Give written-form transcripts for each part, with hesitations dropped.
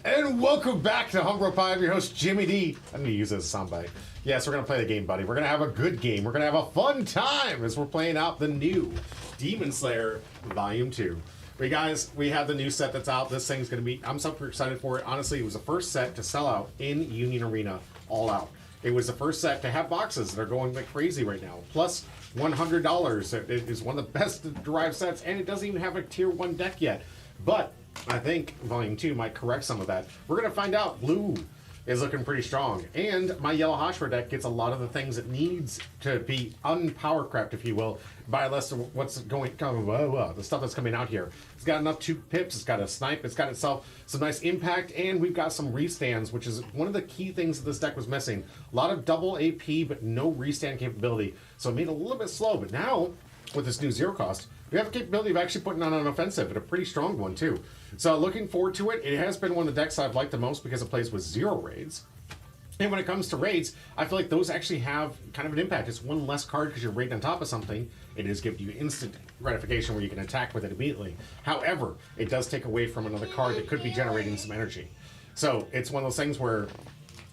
And welcome back to Humbro Pie. I'm your host, Jimmy D. I'm going to use it as a soundbite. Yes, we're going to play the game, buddy. We're going to have a good game. We're going to have a fun time as we're playing out the new Demon Slayer Volume 2. But guys, we have the new set that's out. This thing's going to be... I'm super excited for it. Honestly, it was the first set to sell out in Union Arena all out. It was the first set to have boxes that are going like crazy right now. Plus $100. It is one of the best derived sets, and it doesn't even have a Tier 1 deck yet. But I think Volume 2 might correct some of that. We're going to find out. Blue is looking pretty strong. And my Yellow Hashra deck gets a lot of the things it needs to be unpower crept, if you will, by less of what's going the stuff that's coming out here. It's got enough 2 pips, it's got a snipe, it's got itself some nice impact, and we've got some restands, which is one of the key things that this deck was missing. A lot of double AP, but no restand capability. So it made it a little bit slow, but now, with this new zero cost, we have the capability of actually putting on an offensive, and a pretty strong one too. So looking forward to it. It has been one of the decks I've liked the most because it plays with 0 raids. And when it comes to raids, I feel like those actually have kind of an impact. It's one less card because you're raiding on top of something. It is giving you instant gratification where you can attack with it immediately. However, it does take away from another card that could be generating some energy. So it's one of those things where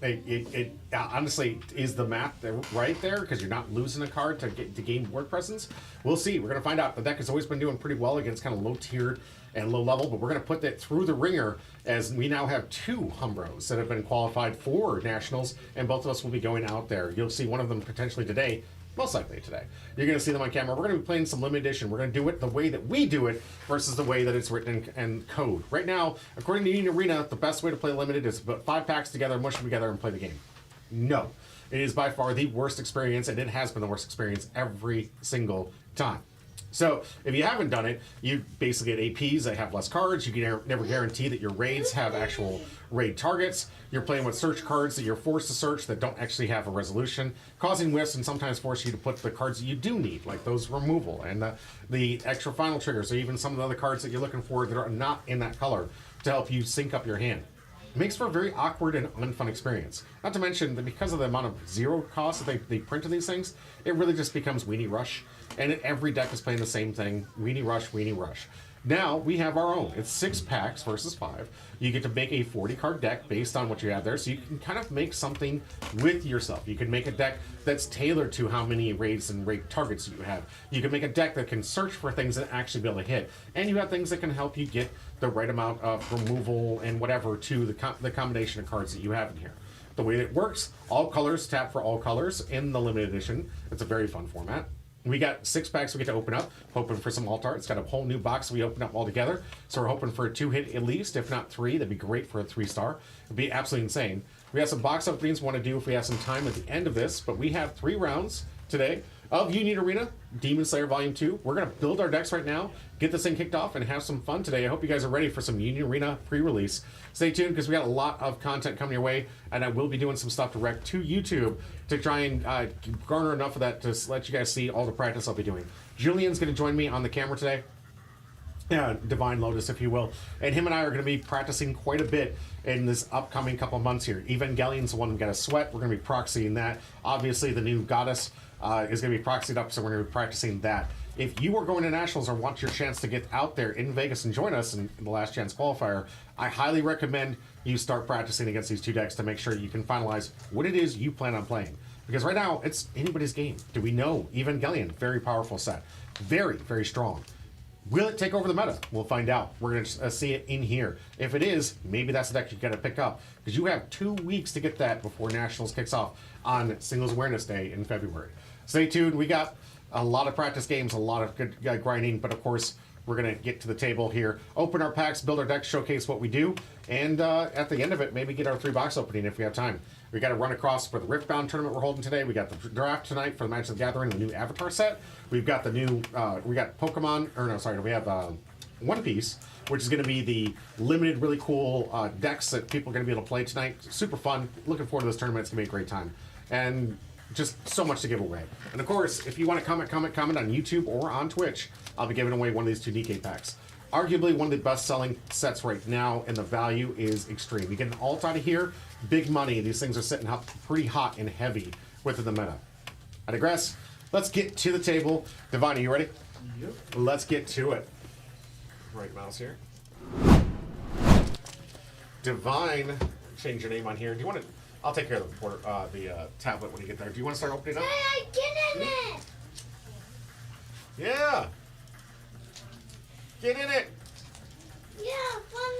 it honestly is the math right there because you're not losing a card to gain board presence. We'll see. We're going to find out. The deck has always been doing pretty well against kind of low tiered and low level, but we're going to put that through the ringer as we now have 2 Humbros that have been qualified for Nationals, and both of us will be going out there. You'll see one of them potentially today. Most likely today. You're going to see them on camera. We're going to be playing some limited edition. We're going to do it the way that we do it versus the way that it's written in code. Right now, according to Union Arena, the best way to play limited is to put 5 packs together, mush them together, and play the game. No. It is by far the worst experience, and it has been the worst experience every single time. So, if you haven't done it, you basically get APs that have less cards. You can never guarantee that your raids have actual raid targets. You're playing with search cards that you're forced to search that don't actually have a resolution, causing whiffs and sometimes force you to put the cards that you do need, like those removal and the extra final triggers, or even some of the other cards that you're looking for that are not in that color to help you sync up your hand. It makes for a very awkward and unfun experience. Not to mention that because of the amount of zero cost that they print in these things, it really just becomes Weenie Rush. And every deck is playing the same thing, Weenie Rush, Weenie Rush. Now, we have our own. It's 6 packs versus 5. You get to make a 40-card deck based on what you have there, so you can kind of make something with yourself. You can make a deck that's tailored to how many raids and raid targets you have. You can make a deck that can search for things that actually be able to hit. And you have things that can help you get the right amount of removal and whatever to the combination of cards that you have in here. The way it works, all colors tap for all colors in the limited edition. It's a very fun format. We got 6 packs we get to open up, hoping for some alt art. It's got a whole new box we open up all together. So we're hoping for a 2-hit at least, if not 3. That'd be great for a 3-star. It'd be absolutely insane. We have some box openings we want to do if we have some time at the end of this, but we have 3 rounds today of Union Arena, Demon Slayer Volume 2. We're going to build our decks right now, get this thing kicked off, and have some fun today. I hope you guys are ready for some Union Arena pre-release. Stay tuned because we got a lot of content coming your way, and I will be doing some stuff direct to YouTube to try and garner enough of that to let you guys see all the practice I'll be doing. Julian's going to join me on the camera today. Divine Lotus, if you will. And him and I are going to be practicing quite a bit in this upcoming couple of months here. Evangelion's the one who got a sweat. We're going to be proxying that. Obviously, the new goddess is going to be proxied up, so we're going to be practicing that. If you are going to Nationals or want your chance to get out there in Vegas and join us in the Last Chance Qualifier, I highly recommend you start practicing against these 2 decks to make sure you can finalize what it is you plan on playing. Because right now, it's anybody's game. Do we know? Evangelion, very powerful set. Very, very strong. Will it take over the meta? We'll find out. We're going to see it in here. If it is, maybe that's the deck you got to pick up. Because you have 2 weeks to get that before Nationals kicks off on Singles Awareness Day in February. Stay tuned. We got a lot of practice games, a lot of good grinding, but of course, we're going to get to the table here, open our packs, build our decks, showcase what we do, and at the end of it, maybe get our 3-box opening if we have time. We got to run across for the Riftbound tournament we're holding today. We got the draft tonight for the Magic the Gathering, the new Avatar set. We've got the new, we got Pokemon, or no, sorry, we have One Piece, which is going to be the limited, really cool decks that people are going to be able to play tonight. Super fun. Looking forward to this tournament. It's going to be a great time. And just so much to give away. And of course, if you want to comment on YouTube or on Twitch, I'll be giving away one of these 2 DK packs. Arguably one of the best-selling sets right now, and the value is extreme. You get an alt out of here, big money. These things are sitting up pretty hot and heavy within the meta. I digress. Let's get to the table. Divine, are you ready? Yep. Let's get to it. Right mouse here. Divine, change your name on here. Do you want to? I'll take care of the tablet when you get there. Do you want to start opening up? Hey, get in it! Yeah. Get in it. Yeah, from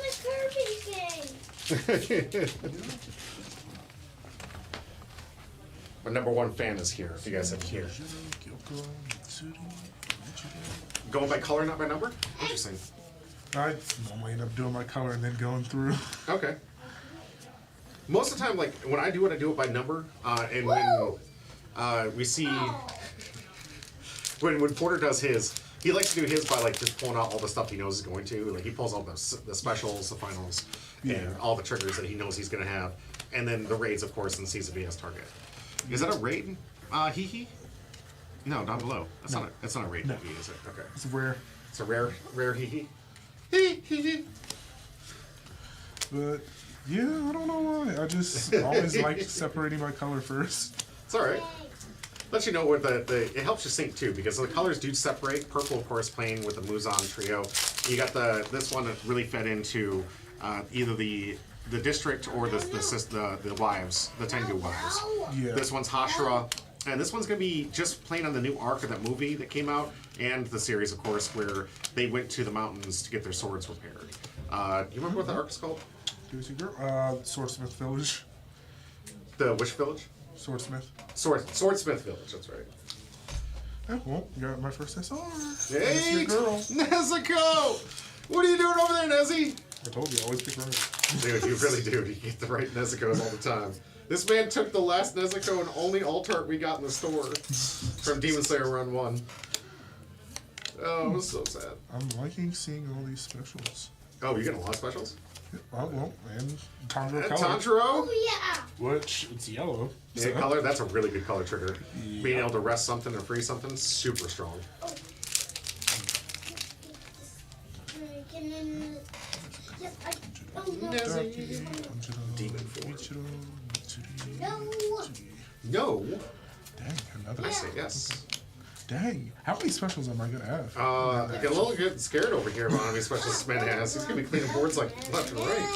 the Kirby game. My #1 fan is here. If you guys have here. Going by color, not by number? Interesting. I normally end up doing my color and then going through. Okay. Most of the time, like, when I do it by number. And when we see... When Porter does his, he likes to do his by, like, just pulling out all the stuff he knows he's going to. Like, he pulls out the specials, the finals, and all the triggers that he knows he's going to have. And then the raids, of course, and sees if he has target. Is that a raid? Hee? No, down below. That's not a raid hee, is it? Okay. It's rare. It's a rare hee. Hee. But, yeah, I don't know why. I just always like separating my color first. It's alright. Let you know where it helps you sync too, because the colors do separate. Purple, of course, playing with the Muzan trio. You got this one that really fed into either the district or the wives, the Tengu wives. Yeah. This one's Hashira, and this one's gonna be just playing on the new arc of that movie that came out, and the series, of course, where they went to the mountains to get their swords repaired. You remember what the arc is called? Swordsmith Village. The which village? Swordsmith. Swordsmith Village. That's right. Oh, well, got my first SR. Hey, your girl. Nezuko! What are you doing over there, Nezzy? I told you, always pick right. Dude, you really do. You get the right Nezuko's all the time. This man took the last Nezuko and only alt-art we got in the store from Demon Slayer Run 1. Oh, it was so sad. I'm liking seeing all these specials. Oh, you're getting a lot of specials? Well, and Tanjiro And color. Tanjiro? Oh, yeah. Which, it's yellow. Yeah, color, that's a really good color trigger. Yeah. Being able to rest something or free something, super strong. Demon form. No. Dang, another. I say yes. Dang, how many specials am I gonna have? I get a little bit scared over here about how many specials this man has. He's gonna be cleaning boards like left and right.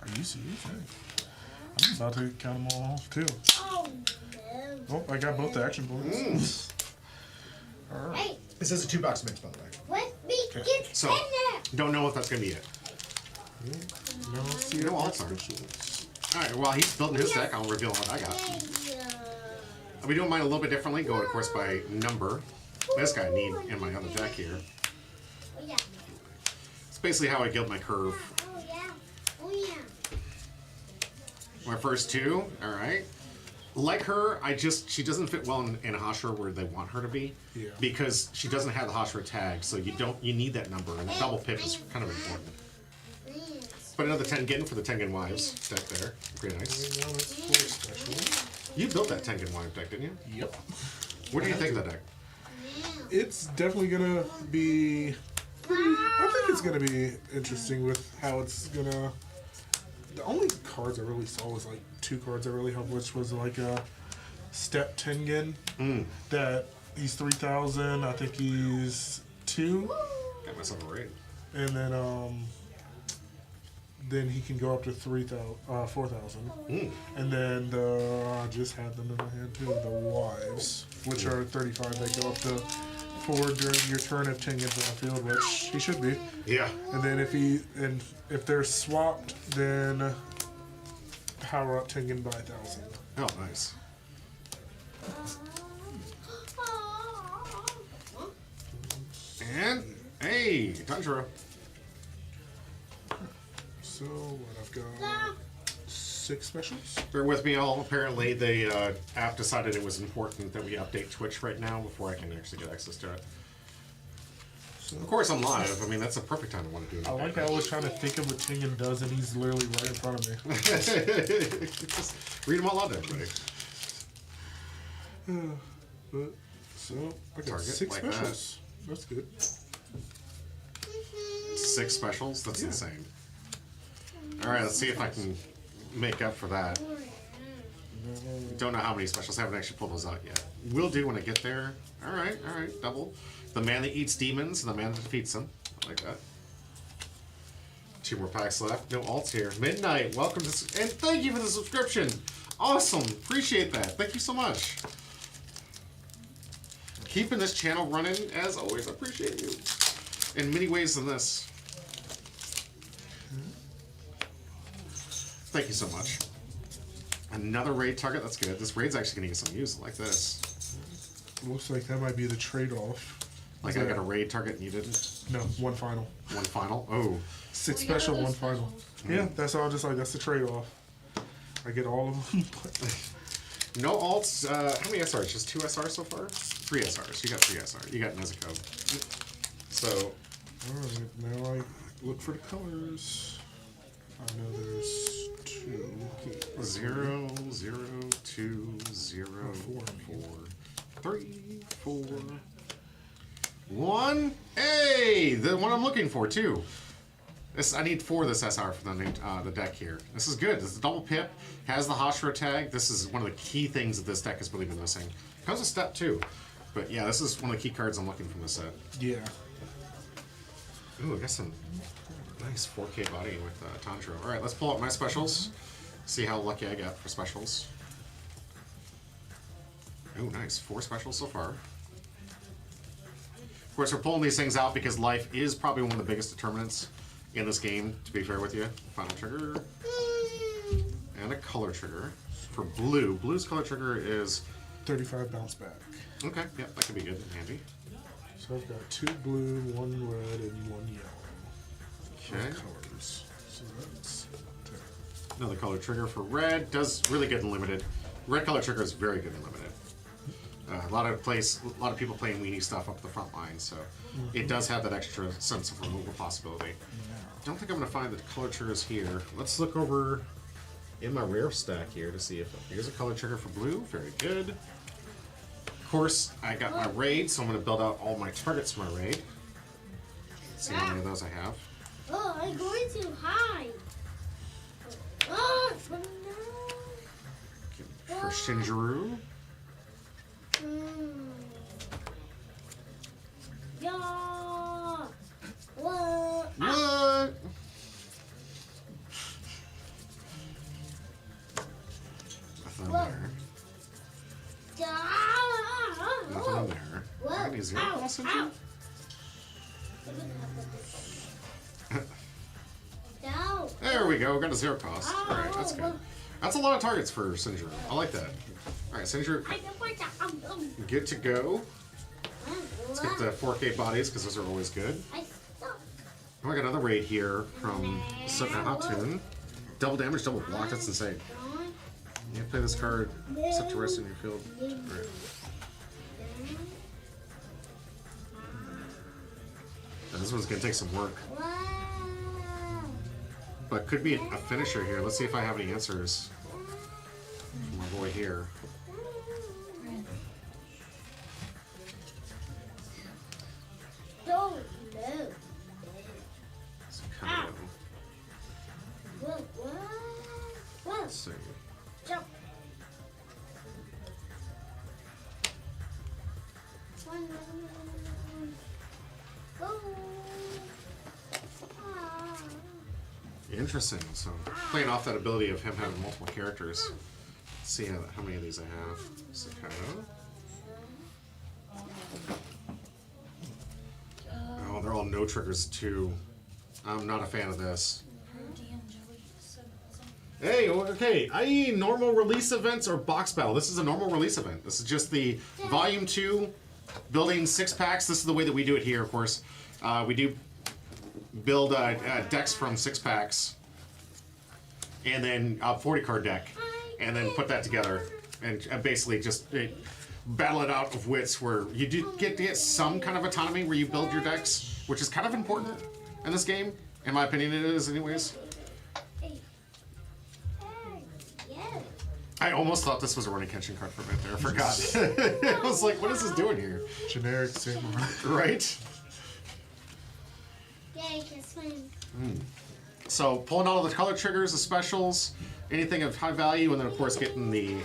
Are you serious? I'm about to count them all off too. Oh, I got both the action points. All right. This is a 2-box mix, by the way. Let me get So, in there. don't know if that's gonna be it. No, see, No alt-art. Alright, while he's building his deck, I'll reveal what I got. We do mine a little bit differently, going, of course, by number. This guy I need in my other deck here. Oh, yeah. It's basically how I guild my curve. Oh, yeah. Oh, yeah. My first two, alright. Like her, she doesn't fit well in a Hashira where they want her to be. Yeah. Because she doesn't have the Hashira tag, so you need that number, and the double pip is kind of important. Put another Tengen for the Tengen Wives deck there. Pretty nice. Now that's 4 specials. You built that Tengen Wives deck, didn't you? Yep. What do you think of that deck? It's definitely gonna be. I think it's gonna be interesting with how it's gonna. The only cards I really saw was like 2 cards I really helped, which was like a Step Tengen that he's 3,000. I think he's 2, Got myself a raid. and then he can go up to 4,000. And then I just had them in my hand too. The Wives, which are 35, they go up to 4 during your turn if Tengen's on the field, which he should be. Yeah. And then if they're swapped, then power up Tengen by 1,000. Oh, nice. And, hey, Tanjiro. So what I've got 6 specials. Bear with me all. Apparently, the app decided it was important that we update Twitch right now before I can actually get access to it. So, Of course, I'm live. I mean, that's the perfect time to want to do it. I like how I was trying to think of what Tengen does, and he's literally right in front of me. Just read them all out, everybody. But so I got Target 6 like specials. That's good. 6 specials? That's Yeah. insane. Alright, let's see if I can make up for that. Don't know how many specials. I haven't actually pulled those out yet. Will do when I get there. All right, double. The man that eats demons and the man that defeats them. I like that. 2 more packs left. No alts here. Midnight, welcome to... And thank you for the subscription. Awesome. Appreciate that. Thank you so much. Keeping this channel running, as always. I appreciate you. In many ways than this. Thank you so much. Another raid target. That's good. This raid's actually going to get some use like this. Looks like that might be the trade-off. Like I got a raid target and you didn't? No, 1 final. 1 final? Oh. 6 special, 1 final. Yeah, that's all. Just like that's the trade-off. I get all of them. No alts. How many SRs? Just 2 SRs so far? 3 SRs. You got 3 SRs. You got Nezuko. So. Alright, now I look for the colors. I know there's 2. 0, 0, 2, 0, 4, 3, 4, 1. Hey, the one I'm looking for too. This I need 4 of this SR for the deck here. This is good. This is a double pip. Has the Hashira tag. This is one of the key things that this deck has really been missing. Comes with step 2, but yeah, this is one of the key cards I'm looking from this set. Yeah. Ooh, I got some nice 4K body with Tanjiro. All right, let's pull out my specials. See how lucky I got for specials. Ooh, nice. 4 specials so far. Of course, we're pulling these things out because life is probably one of the biggest determinants in this game, to be fair with you. Final trigger. And a color trigger. For blue. Blue's color trigger is... 35 bounce back. Okay, yeah, that could be good and handy. So I've got 2 blue, 1 red, and 1 yellow. Okay. Colors. So that's 10. Another color trigger for red. Does really good in limited. Red color trigger is very good in limited. A lot of people playing weenie stuff up the front line, so it does have that extra sense of removal possibility. Don't think I'm going to find the color triggers here. Let's look over in my rare stack here to see if here's a color trigger for blue. Very good. Of course, I got my raid, so I'm going to build out all my targets for my raid. Let's see how many of those I have. Oh, I'm going too high. Oh, no. For Shinjuru. Yeah. What? What? Nothing there. Nothing there. I need 0 cost into. No. There we go. We got a 0 cost. All right, that's good. That's a lot of targets for Sindru. I like that. All right, Sindru, good to go. Let's get the 4K bodies because those are always good. Oh, I got another raid here from Hatun. Double damage, double block. That's insane. You play this card, set to rest in your field. Right. Now, this one's gonna take some work, but could be a finisher here. Let's see if I have any answers from my boy here. Don't know. Some kind of, What? let's see. Jump. Go. Interesting. So playing off that ability of him having multiple characters. Let's see how many of these I have. Sakaido. Oh, they're all no triggers too. I'm not a fan of this. Hey, okay, i.e. normal release events or box battle. This is a normal release event. This is just the Volume 2, building 6 packs. This is the way that we do it here, of course. We do build decks from 6 packs, and then a 40 card deck, and then put that together, and basically just battle it out of wits, where you do get to get some kind of autonomy where you build your decks, which is kind of important in this game. In my opinion, it is anyways. I almost thought this was a running Kenshin card for a minute there. I forgot. I was like, what is this doing here? Generic samurai. Right? Yay, can swim. So, pulling all of the color triggers, the specials. anything of high value, and then of course getting the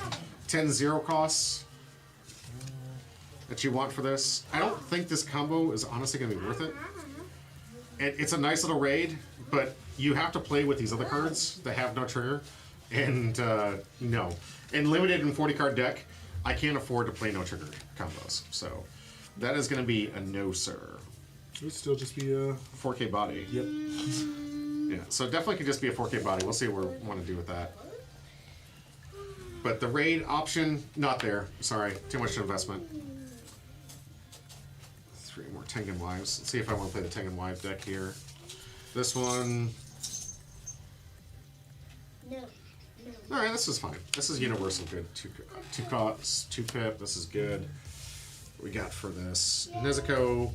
10-0 costs that you want for this. I don't think this combo is honestly going to be worth it. It's a nice little raid, but you have to play with these other cards that have no trigger. And no. In limited and 40 card deck, I can't afford to play no trigger combos. So that is going to be a no, sir. It would still just be a 4K body. Yep. Yeah, so it definitely could just be a 4K body. We'll see what we want to do with that. But the raid option, not there. Sorry, too much investment. 3 more Tengen Wives. Let's see if I want to play the Tengen Wives deck here. This one. No. All right, this is fine. This is universal good. Two costs, 2 pip. This is good. What we got for this Nezuko.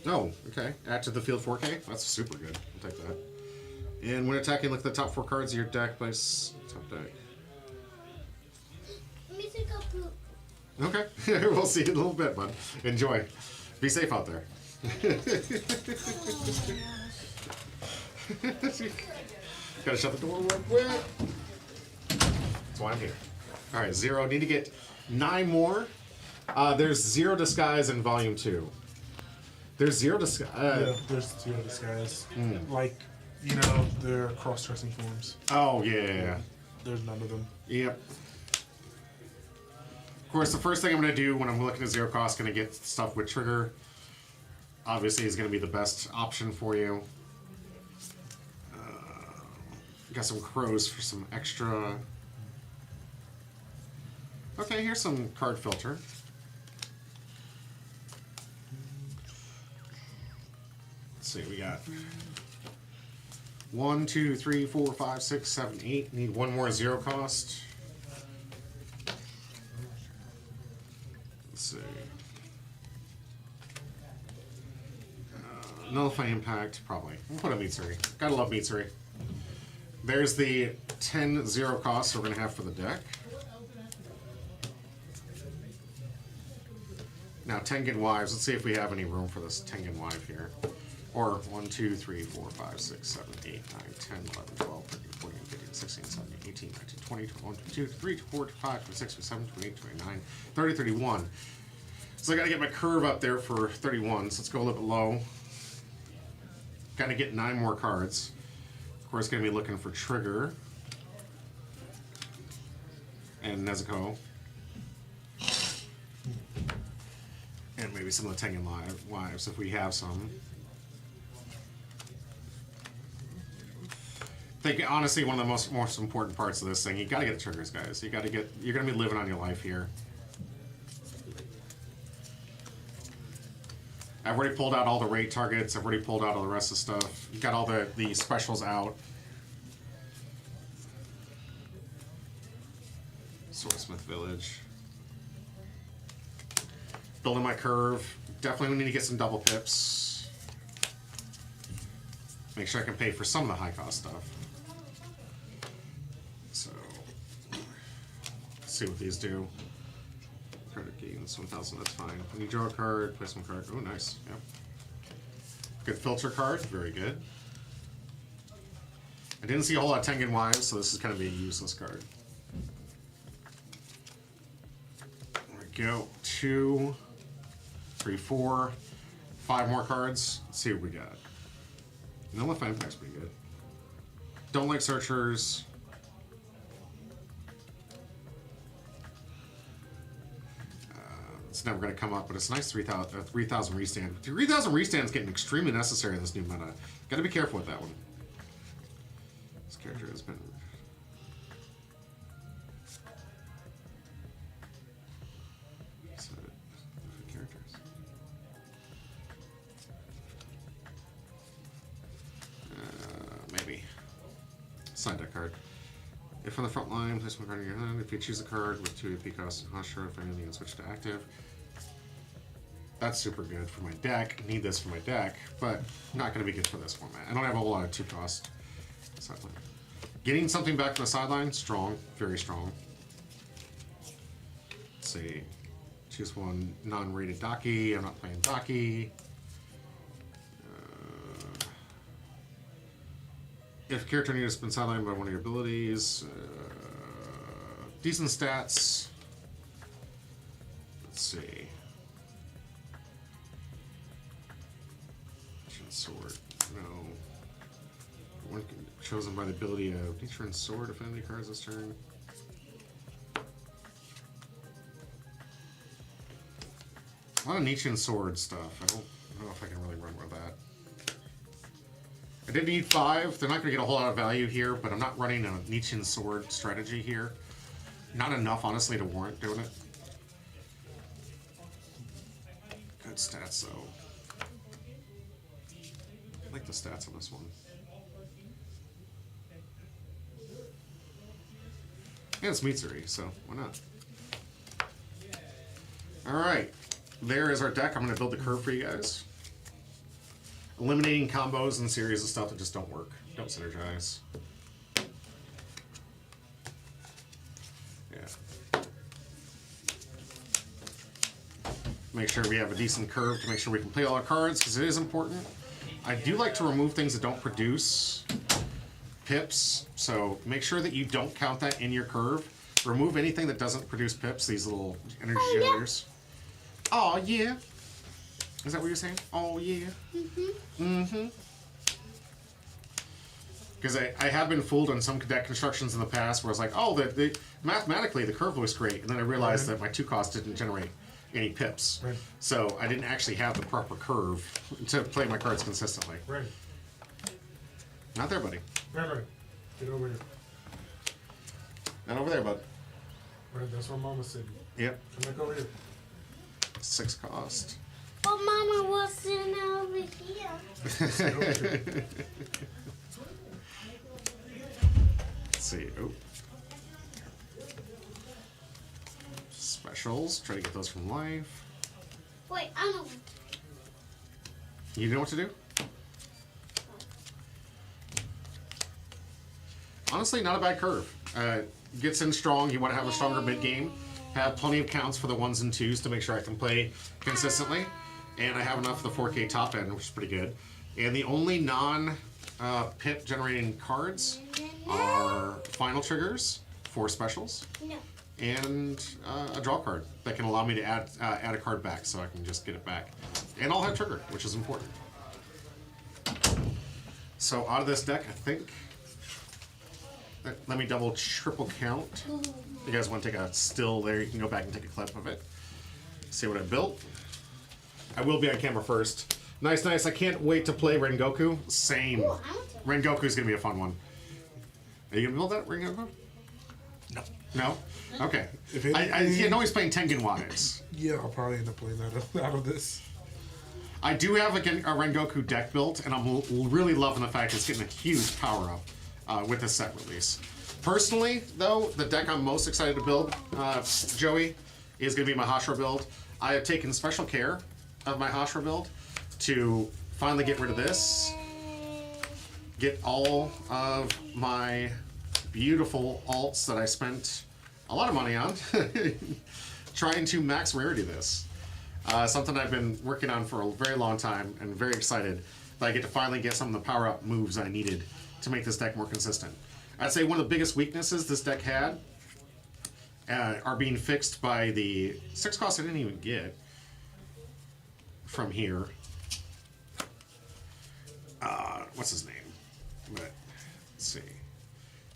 Oh, okay. Add to the field 4K. That's super good. I'll take that. And when attacking, look at the top 4 cards of your deck. Place top deck. Let me take a poop. Okay, we'll see you in a little bit, bud. Enjoy. Be safe out there. Gotta shut the door real quick. That's why I'm here. All right, 0. Need to get 9 more. There's 0 disguise in volume 2. There's 0 disguise. yeah, there's 0 disguise. Like, you know, they're cross-dressing forms. Oh yeah. There's none of them. Yep. Of course, the first thing I'm going to do when I'm looking at 0 cost, going to get stuff with trigger. Obviously, is going to be the best option for you. Got some crows for some extra. Okay, here's some card filter. Let's see, we got 1, 2, 3, 4, 5, 6, 7, 8. Need 1 more 0 cost. Let's see. Nullify impact, probably. We'll put a Mitsuri. Gotta love Mitsuri. There's the 10-0 cost we're gonna have for the deck. Now Tengen Wives. Let's see if we have any room for this Tengen Wife here. Or 1, 2, 3, 4, 5, 6, 7, 8, 9, 10, 11, 12, 13, 14, 15, 16, 17, 18, 19, 20, 21, 22, 23, 24, 25, 26, 27, 28, 29, 30, 31. So I gotta get my curve up there for 31. So let's go a little bit low. Gotta get 9 more cards. Of course, gonna be looking for Trigger and Nezuko, and maybe some of the Tengen Wives if we have some. I think honestly one of the most important parts of this thing, you gotta get the triggers, guys. You gotta get. You're gonna be living on your life here. I've already pulled out all the raid targets. I've already pulled out all the rest of the stuff. Got all the specials out. Swordsmith Village. Building my curve. Definitely need to get some double pips. Make sure I can pay for some of the high cost stuff. So, let's see what these do. Credit gains 1,000, that's fine. When you draw a card, place one card. Oh, nice. Yep. Good filter card. Very good. I didn't see a whole lot of Tengen Wives, so this is going to be a useless card. There we go. 2, 3, 4, 5 more cards. Let's see what we got. Nullify Impact's pretty good. Don't like Searchers. It's never going to come up, but it's a nice 3,000 restand. 3,000 restand is getting extremely necessary in this new meta. Got to be careful with that one. This character has been. So, characters. Maybe. Side deck card. If on the front line, place one card in your hand. If you choose a card with 2 AP costs, I'm not sure if anything can switch to active. That's super good for my deck. I need this for my deck, but not going to be good for this format. I don't have a whole lot of 2 cost sideline. Getting something back from the sideline, strong, very strong. Let's see. Choose one non-rated Daki. I'm not playing Daki. If a character needs to spend sideline by one of your abilities, decent stats. Let's see. Ancient Sword. No. One chosen by the ability of Nature and Sword. If any cards this turn. A lot of Nietzsche and Sword stuff. I don't know if I can really run with that. I did need 5. They're not going to get a whole lot of value here, but I'm not running a Nietzsche and Sword strategy here. Not enough, honestly, to warrant doing it. Good stats, though. I like the stats on this one. And it's Mitsuri, so why not? Alright. There is our deck. I'm going to build the curve for you guys. Eliminating combos and series of stuff that just don't work. Don't synergize. Yeah. Make sure we have a decent curve to make sure we can play all our cards, because it is important. I do like to remove things that don't produce pips, so make sure that you don't count that in your curve. Remove anything that doesn't produce pips, these little energy generators. Oh, yeah. Is that what you're saying? Oh, yeah. Because I have been fooled on some deck constructions in the past where I was like, oh, mathematically the curve looks great. And then I realized that my 2 cost didn't generate any pips. Right. So I didn't actually have the proper curve to play my cards consistently. Right. Not there, buddy. Right. Get over here. Not over there, bud. Right, that's where Mama's sitting. Yep. Come back over here. 6 cost. But Mama was sitting over here. Sit over here. Let's see. Oh. Specials. Try to get those from life. Wait, I know. You know what to do? Honestly, not a bad curve. Gets in strong. You want to have a stronger mid game. Have plenty of counts for the 1s and 2s to make sure I can play consistently. And I have enough for the 4K top end, which is pretty good. And the only non-pip generating cards are final triggers for specials. No. And a draw card that can allow me to add a card back, so I can just get it back. And I'll have trigger, which is important. So out of this deck, I think... Let me double, triple count. If you guys want to take a still there, you can go back and take a clip of it. See what I built. I will be on camera first. Nice, nice. I can't wait to play Rengoku. Same. Rengoku is going to be a fun one. Are you going to build that, Rengoku? No. No? Okay. I know he's playing Tengen Wives. Yeah, I'll probably end up playing that out of this. I do have a Rengoku deck built, and I'm really loving the fact it's getting a huge power-up with this set release. Personally, though, the deck I'm most excited to build, Joey, is going to be my Hashira build. I have taken special care of my Hashira build to finally get rid of this, get all of my beautiful alts that I spent a lot of money on trying to max rarity this. Something I've been working on for a very long time and very excited that I get to finally get some of the power-up moves I needed to make this deck more consistent. I'd say one of the biggest weaknesses this deck had are being fixed by the 6 costs I didn't even get from here. What's his name? But let's see.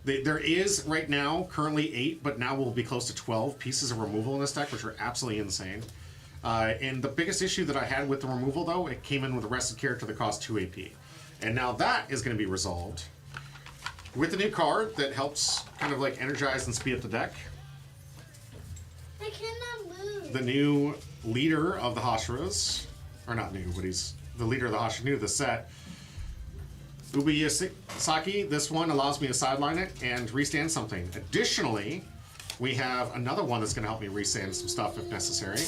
There is right now currently 8, but now we'll be close to 12 pieces of removal in this deck, which are absolutely insane. And the biggest issue that I had with the removal, though, it came in with a rested character that cost 2 AP. And now that is going to be resolved with the new card that helps kind of like energize and speed up the deck. I cannot move. The new leader of the Hashiras, or not new, but he's the leader of the Hashira, new to the set. Ubiyasaki, this one allows me to sideline it and restand something. Additionally, we have another one that's going to help me restand some stuff if necessary.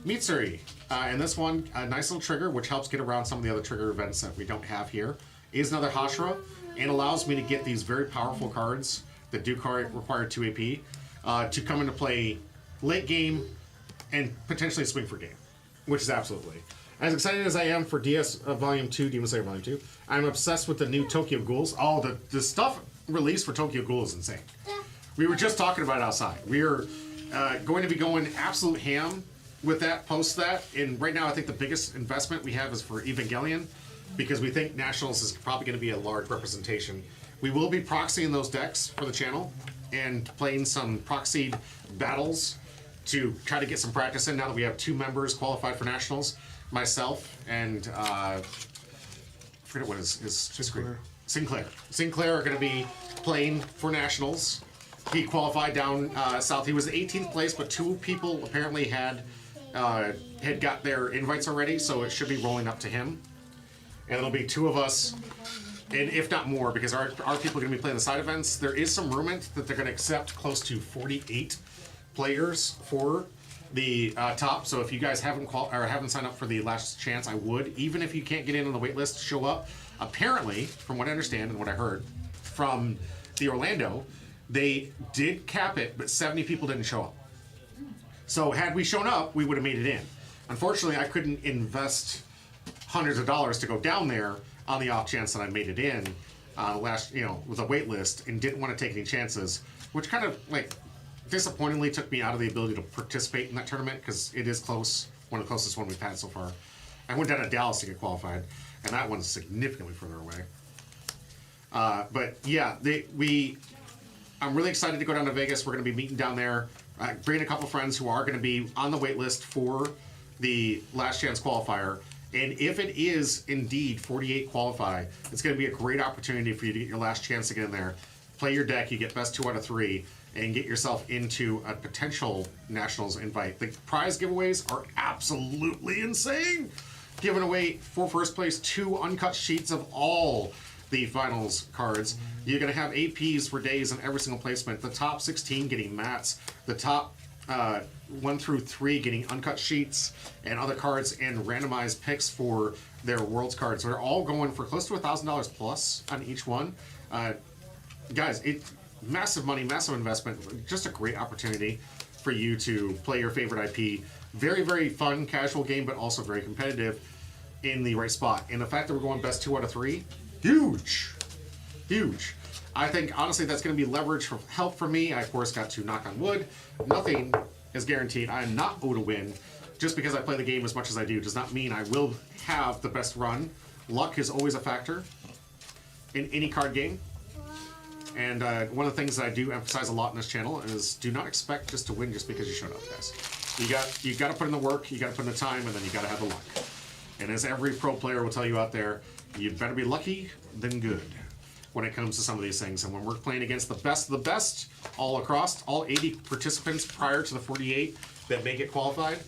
Mitsuri. And this one, a nice little trigger, which helps get around some of the other trigger events that we don't have here, is another Hashira, and allows me to get these very powerful cards that do require 2 AP to come into play late game and potentially swing for game, which is absolutely. As excited as I am for DS Volume 2, Demon Slayer Volume 2, I'm obsessed with the new Tokyo Ghouls. Oh, the stuff released for Tokyo Ghoul is insane. We were just talking about it outside. We are going to be going absolute ham with that, post that. And right now, I think the biggest investment we have is for Evangelion, because we think Nationals is probably going to be a large representation. We will be proxying those decks for the channel and playing some proxied battles to try to get some practice in now that we have 2 members qualified for Nationals. Myself and I forget what his Sinclair. Sinclair are going to be playing for Nationals. He qualified down south. He was 18th place, but 2 people apparently had got their invites already, so it should be rolling up to him. And it'll be 2 of us, and if not more, because our people are going to be playing the side events. There is some movement that they're going to accept close to 48 players for the top. So if you guys haven't signed up for the last chance, I would. Even if you can't get in on the wait list, show up. Apparently, from what I understand and what I heard from the Orlando, they did cap it, but 70 people didn't show up. So had we shown up, we would have made it in. Unfortunately, I couldn't invest hundreds of dollars to go down there on the off chance that I made it in with a wait list, and didn't want to take any chances, which kind of disappointingly took me out of the ability to participate in that tournament, because it is close, one of the closest one we've had so far. I went down to Dallas to get qualified, and that one's significantly further away. But yeah, I'm really excited to go down to Vegas. We're going to be meeting down there, bringing a couple friends who are going to be on the wait list for the last chance qualifier. And if it is indeed 48 qualify, it's going to be a great opportunity for you to get your last chance to get in there, play your deck, you get best 2 out of 3, and get yourself into a potential Nationals invite. The prize giveaways are absolutely insane. Giving away for first place 2 uncut sheets of all the finals cards. You're going to have APs for days in every single placement. The top 16 getting mats. The top 1 through 3 getting uncut sheets and other cards, and randomized picks for their Worlds cards. So they're all going for close to $1,000 plus on each one. Guys, massive money, massive investment. Just a great opportunity for you to play your favorite IP. Very, very fun, casual game, but also very competitive in the right spot. And the fact that we're going best 2 out of 3, huge. Huge. I think, honestly, that's going to be leverage for help for me. I, of course, got to knock on wood. Nothing is guaranteed. I am not owed to win. Just because I play the game as much as I do does not mean I will have the best run. Luck is always a factor in any card game. And one of the things that I do emphasize a lot in this channel is do not expect just to win just because you showed up, guys. You got to put in the work, you got to put in the time, and then you got to have the luck. And as every pro player will tell you out there, you better be lucky than good when it comes to some of these things. And when we're playing against the best of the best all across, all 80 participants prior to the 48 that may get qualified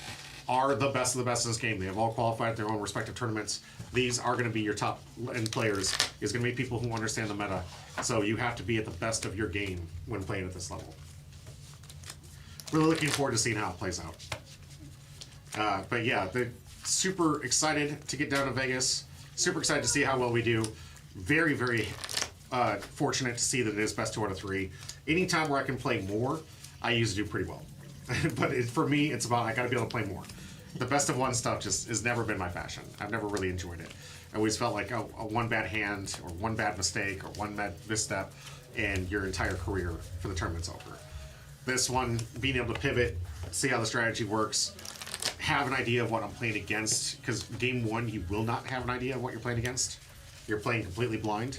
are the best of the best in this game. They have all qualified at their own respective tournaments. These are going to be your top end players. Is going to be people who understand the meta. So you have to be at the best of your game when playing at this level. Really looking forward to seeing how it plays out. But yeah, super excited to get down to Vegas. Super excited to see how well we do. Very, very fortunate to see that it is best 2 out of 3. Anytime where I can play more, I usually do pretty well. But for me, it's about I got to be able to play more. The best of 1 stuff just has never been my fashion. I've never really enjoyed it. I always felt like a one bad hand or one bad mistake or one bad misstep, and your entire career for the tournament's over. This one, being able to pivot, see how the strategy works, have an idea of what I'm playing against, because game 1 you will not have an idea of what you're playing against. You're playing completely blind.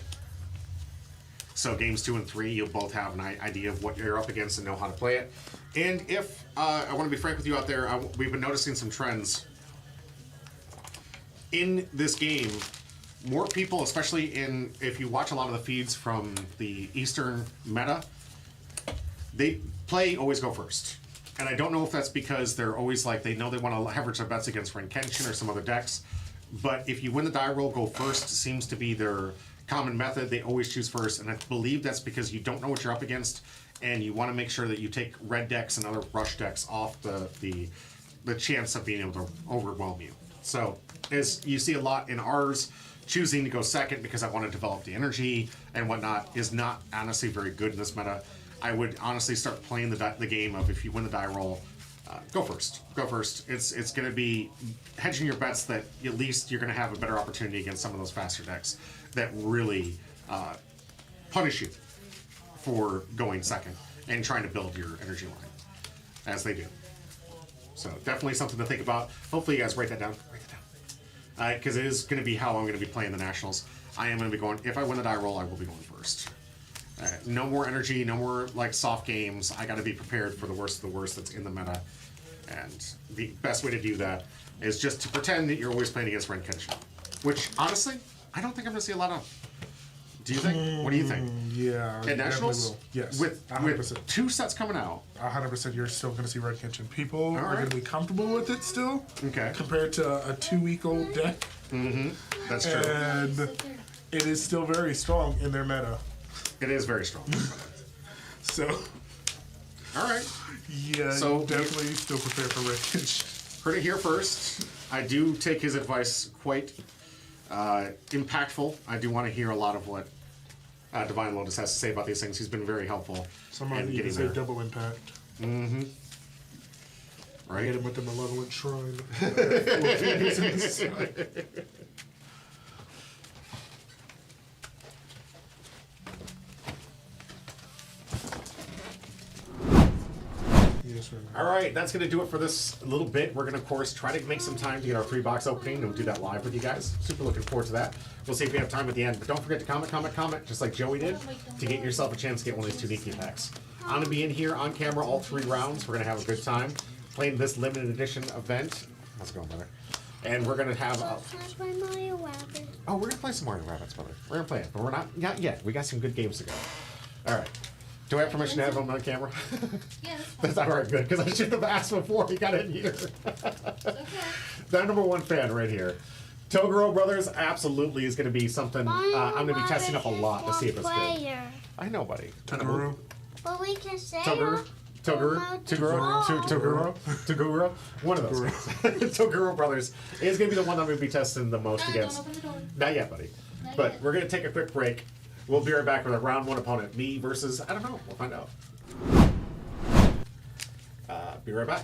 So games 2 and 3, you'll both have an idea of what you're up against and know how to play it. And if, I want to be frank with you out there, we've been noticing some trends in this game. More people, especially if you watch a lot of the feeds from the Eastern meta, they always go first. And I don't know if that's because they're always they know they want to leverage their bets against Ren Kenshin or some other decks. But if you win the die roll, go first seems to be their common method. They always choose first. And I believe that's because you don't know what you're up against. And you want to make sure that you take red decks and other rush decks off the chance of being able to overwhelm you. So as you see a lot in ours, choosing to go second because I want to develop the energy and whatnot is not honestly very good in this meta. I would honestly start playing the game of if you win the die roll, go first. Go first. It's going to be hedging your bets that at least you're going to have a better opportunity against some of those faster decks that really punish you for going second and trying to build your energy line, as they do. So definitely something to think about. Hopefully you guys write that down. Write that down. Because it is going to be how I'm going to be playing the Nationals. I am going to be going, if I win the die roll, I will be going first. No more energy, no more like soft games. I got to be prepared for the worst of the worst that's in the meta. And the best way to do that is just to pretend that you're always playing against Red Kitchen. Which, honestly, I don't think I'm going to see a lot of. Do you think? What do you think? Yeah. At Nationals? Will. Yes. With 2 sets coming out. 100% you're still going to see Red Kitchen. People are going to be comfortable with it still. Okay. Compared to a 2-week-old deck. Mm-hmm. That's true. And it is still very strong in their meta. It is very strong. So. Alright. Yeah, so definitely still prepare for Red Kitchen. Heard it here first. I do take his advice quite impactful. I do want to hear a lot of what Divine Lotus has to say about these things. He's been very helpful. Somebody even say double impact. Mm-hmm. Right. Hit him with the malevolent shrine. All right, that's going to do it for this little bit. We're going to, of course, try to make some time to get our 3-box opening, and we'll do that live with you guys. Super looking forward to that. We'll see if we have time at the end. But don't forget to comment, just like Joey did, to get yourself a chance to get one of these 2 Nikki packs. I'm going to be in here on camera all 3 rounds. We're going to have a good time playing this limited edition event. How's it going, brother? And we're going to have... Play Mario Rabbit. Oh, we're going to play some Mario Rabbids, brother. We're going to play it, but we're not yet. We got some good games to go. All right. Do I have permission to have him on camera? Yeah, that's all right, good, because I should have asked before he got in here. okay. The #1 fan right here. Toguro Brothers absolutely is going to be something I'm going to be testing up a lot to see if it's good. I know, buddy. Toguro. But we can say Toguro. One of those. Toguro Brothers is going to be the one I'm going to be testing the most against. Don't open the door. Not yet, buddy. But we're going to take a quick break. We'll be right back with a round 1 opponent. Me versus, I don't know. We'll find out. Be right back.